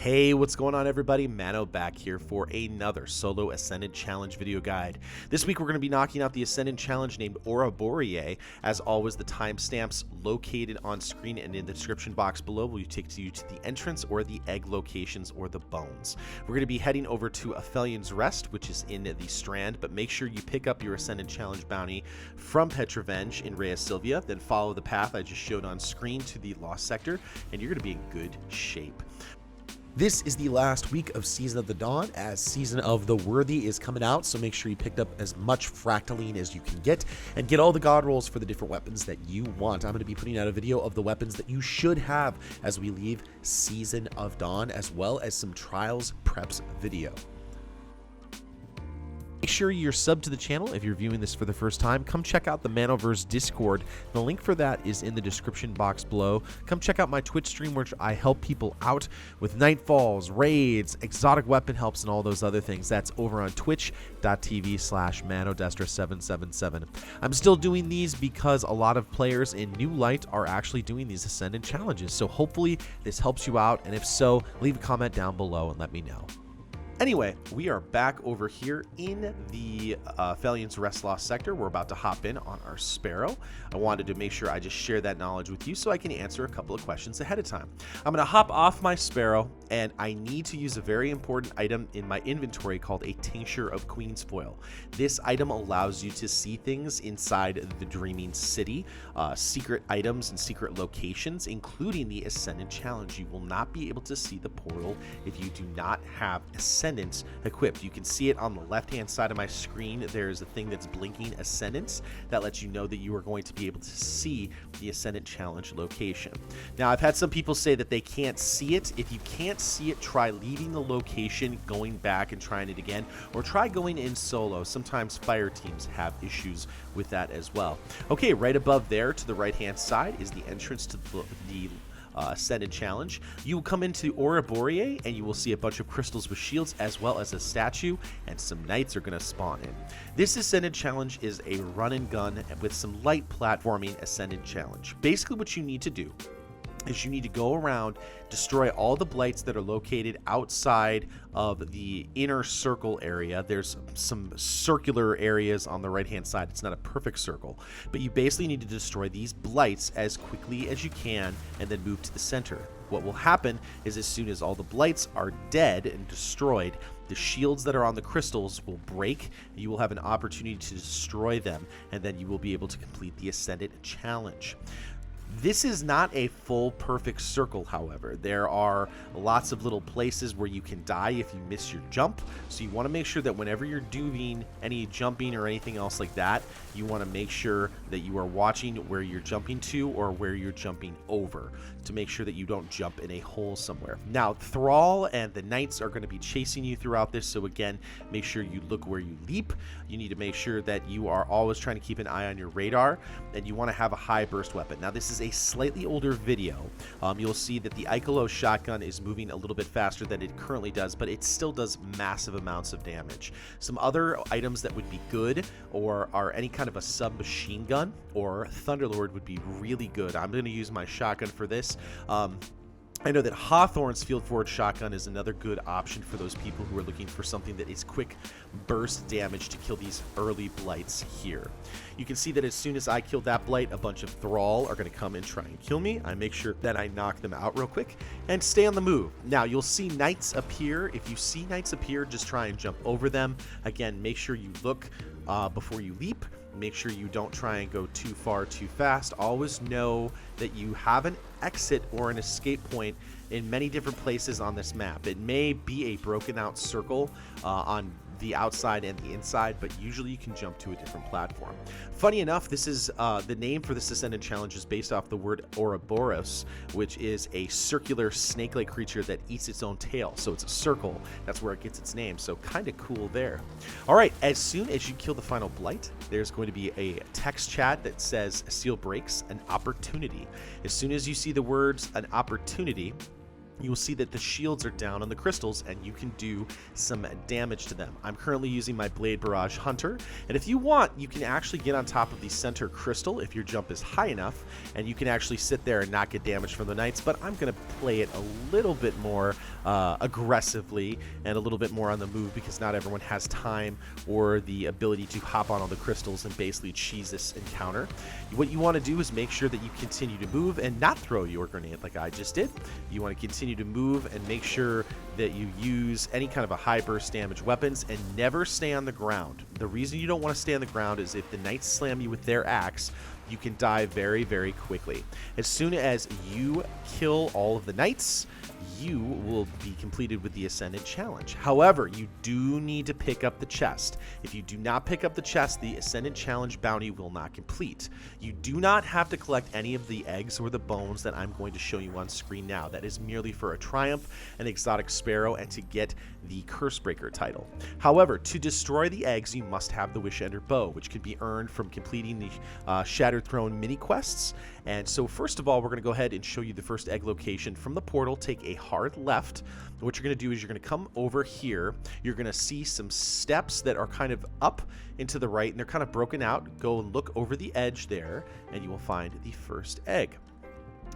Hey, what's going on everybody? Mano back here for another solo Ascendant Challenge video guide. This week we're going to be knocking out the Ascendant Challenge named Aura Boreae. As always, the timestamps located on screen and in the description box below will take you to the entrance or the egg locations or the bones. We're going to be heading over to Athelion's Rest, which is in the Strand, but make sure you pick up your Ascendant Challenge bounty from Petrovenge in Rhea Silvia, then follow the path I just showed on screen to the Lost Sector, and you're going to be in good shape. This is the last week of Season of the Dawn, as Season of the Worthy is coming out, so make sure you picked up as much fractaline as you can get, and get all the god rolls for the different weapons that you want. I'm going to be putting out a video of the weapons that you should have as we leave Season of Dawn, as well as some Trials Preps video. Make sure you're subbed to the channel if you're viewing this for the first time. Come check out the Manoverse Discord. The link for that is in the description box below. Come check out my Twitch stream, where I help people out with nightfalls, raids, exotic weapon helps, and all those other things. That's over on twitch.tv/manodestra777. I'm still doing these because a lot of players in New Light are actually doing these Ascendant challenges. So hopefully this helps you out, and if so, leave a comment down below and let me know. Anyway, we are back over here in the Athelion's Rest Lost Sector. We're about to hop in on our Sparrow. I wanted to make sure I just share that knowledge with you so I can answer a couple of questions ahead of time. I'm going to hop off my Sparrow, and I need to use a very important item in my inventory called a Tincture of Queen's Foil. This item allows you to see things inside the Dreaming City, secret items and secret locations, including the Ascendant Challenge. You will not be able to see the portal if you do not have Ascendant equipped. You can see it on the left hand side of my screen. There's a thing that's blinking Ascendants that lets you know that you are going to be able to see the Ascendant Challenge location. Now, I've had some people say that they can't see it. If you can't see it, try leaving the location, going back and trying it again, or try going in solo. Sometimes fire teams have issues with that as well. Okay, right above there to the right hand side is the entrance to the Ascendant Challenge. You will come into Aura Boreae and you will see a bunch of crystals with shields, as well as a statue, and some knights are going to spawn in. This Ascendant Challenge is a run and gun with some light platforming Ascendant Challenge. Basically what you need to do is you need to go around, destroy all the blights that are located outside of the inner circle area. There's some circular areas on the right hand side. It's not a perfect circle, but you basically need to destroy these blights as quickly as you can and then move to the center. What will happen is, as soon as all the blights are dead and destroyed, the shields that are on the crystals will break. You will have an opportunity to destroy them, and then you will be able to complete the Ascendant Challenge. This is not a full perfect circle, however. There are lots of little places where you can die if you miss your jump, so you want to make sure that whenever you're doing any jumping or anything else like that, you want to make sure that you are watching where you're jumping to or where you're jumping over, to make sure that you don't jump in a hole somewhere. Now, Thrall and the Knights are going to be chasing you throughout this, so again, make sure you look where you leap. You need to make sure that you are always trying to keep an eye on your radar, and you want to have a high burst weapon. Now, this is a slightly older video. You'll see that the Icolo shotgun is moving a little bit faster than it currently does, but it still does massive amounts of damage. Some other items that would be good or are any kind of a submachine gun or Thunderlord would be really good. I'm going to use my shotgun for this. I know that Hawthorne's Field Forge shotgun is another good option for those people who are looking for something that is quick burst damage to kill these early blights here. You can see that as soon as I kill that blight, a bunch of Thrall are going to come and try and kill me. I make sure that I knock them out real quick and stay on the move. Now, you'll see Knights appear. If you see Knights appear, just try and jump over them. Again, make sure you look before you leap. Make sure you don't try and go too far too fast. Always know that you have an exit or an escape point in many different places on this map. It may be a broken out circle on the outside and the inside, but usually you can jump to a different platform. Funny enough, this is the name for this Ascendant Challenge is based off the word Ouroboros, which is a circular snake-like creature that eats its own tail. So it's a circle. That's where it gets its name. So kind of cool there. All right, as soon as you kill the final blight, there's going to be a text chat that says seal breaks, an opportunity. As soon as you see the words an opportunity, you will see that the shields are down on the crystals and you can do some damage to them. I'm currently using my Blade Barrage Hunter, and if you want, you can actually get on top of the center crystal if your jump is high enough, and you can actually sit there and not get damage from the knights, but I'm going to play it a little bit more aggressively and a little bit more on the move because not everyone has time or the ability to hop on all the crystals and basically cheese this encounter. What you want to do is make sure that you continue to move and not throw your grenade like I just did. You want to continue to move and make sure that you use any kind of a high burst damage weapons and never stay on the ground. The reason you don't want to stay on the ground is if the knights slam you with their axe, you can die very, very quickly. As soon as you kill all of the knights, you will be completed with the Ascendant challenge. However, you do need to pick up the chest. If you do not pick up the chest, the Ascendant challenge bounty will not complete. You do not have to collect any of the eggs or the bones that I'm going to show you on screen now. That is merely for a triumph, an exotic Sparrow, and to get the Cursebreaker title. However, to destroy the eggs, you must have the Wish-Ender bow, which can be earned from completing the Shattered Throne mini quests. And so first of all, we're going to go ahead and show you the first egg location from the portal. Take a hard left. And what you're going to do is you're going to come over here. You're going to see some steps that are kind of up into the right, and they're kind of broken out. Go and look over the edge there, and you will find the first egg.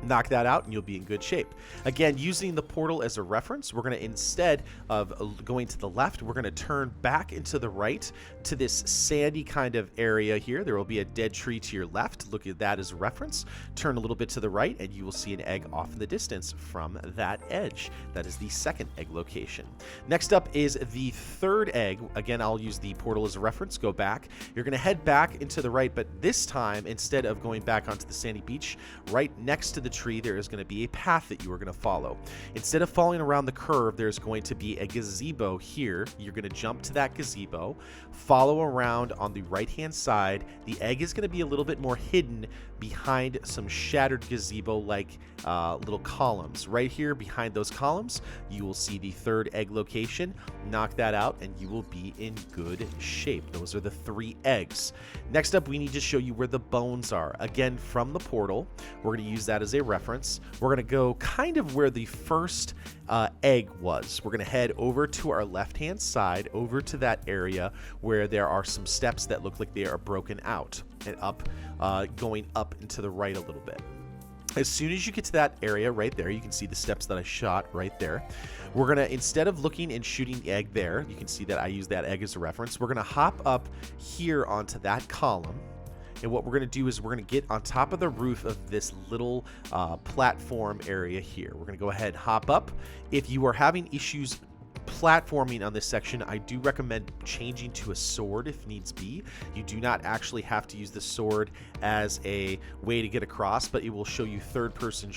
Knock that out and you'll be in good shape. Again, using the portal as a reference, we're going to, instead of going to the left, we're going to turn back into the right to this sandy kind of area here. There will be a dead tree to your left. Look at that as a reference. Turn a little bit to the right and you will see an egg off in the distance from that edge. That is the second egg location. Next up is the third egg. Again, I'll use the portal as a reference. Go back. You're going to head back into the right, but this time, instead of going back onto the sandy beach, right next to the tree, there is going to be a path that you are going to follow. Instead of following around the curve, there's going to be a gazebo here. You're going to jump to that gazebo, follow around on the right hand side. The egg is going to be a little bit more hidden behind some shattered gazebo like little columns. Right here behind those columns, you will see the third egg location. Knock that out and you will be in good shape. Those are the 3 eggs. Next up, we need to show you where the bones are. Again, from the portal, we're going to use that as a reference. We're going to go kind of where the first egg was. We're going to head over to our left hand side, over to that area where there are some steps that look like they are broken out and up, going up and to the right a little bit. As soon as you get to that area right there, you can see the steps that I shot right there. We're going to, instead of looking and shooting the egg there, you can see that I use that egg as a reference. We're going to hop up here onto that column. And what we're going to do is we're going to get on top of the roof of this little platform area here. We're going to go ahead and hop up. If you are having issues platforming on this section, I do recommend changing to a sword if needs be. You do not actually have to use the sword as a way to get across, but it will show you third person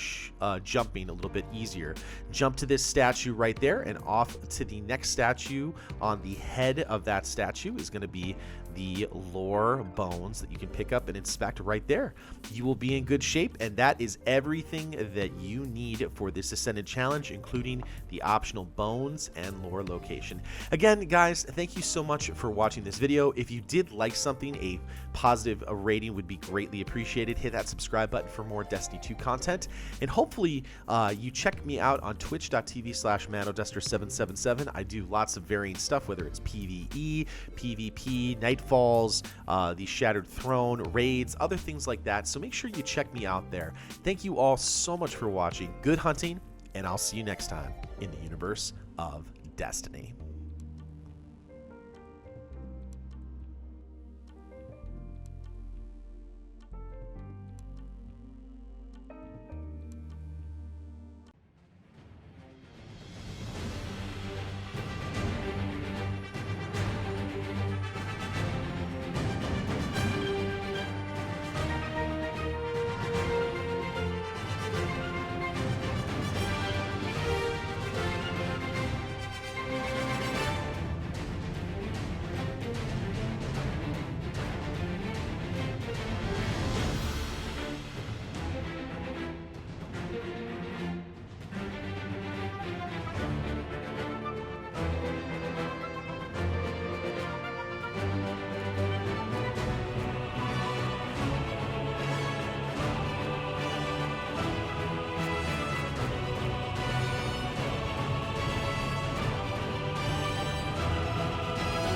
jumping a little bit easier. Jump to this statue right there, and off to the next statue. On the head of that statue is going to be the lore bones that you can pick up and inspect right there. You will be in good shape, and that is everything that you need for this Ascendant challenge, including the optional bones and lore location. Again, guys, thank you so much for watching this video. If you did like something, a positive rating would be greatly appreciated. Hit that subscribe button for more Destiny 2 content, and hopefully you check me out on twitch.tv/ManoDuster777. I do lots of varying stuff, whether it's PvE, PvP, Nightfalls, the Shattered Throne, raids, other things like that. So make sure you check me out there. Thank you all so much for watching. Good hunting, and I'll see you next time in the universe of Destiny.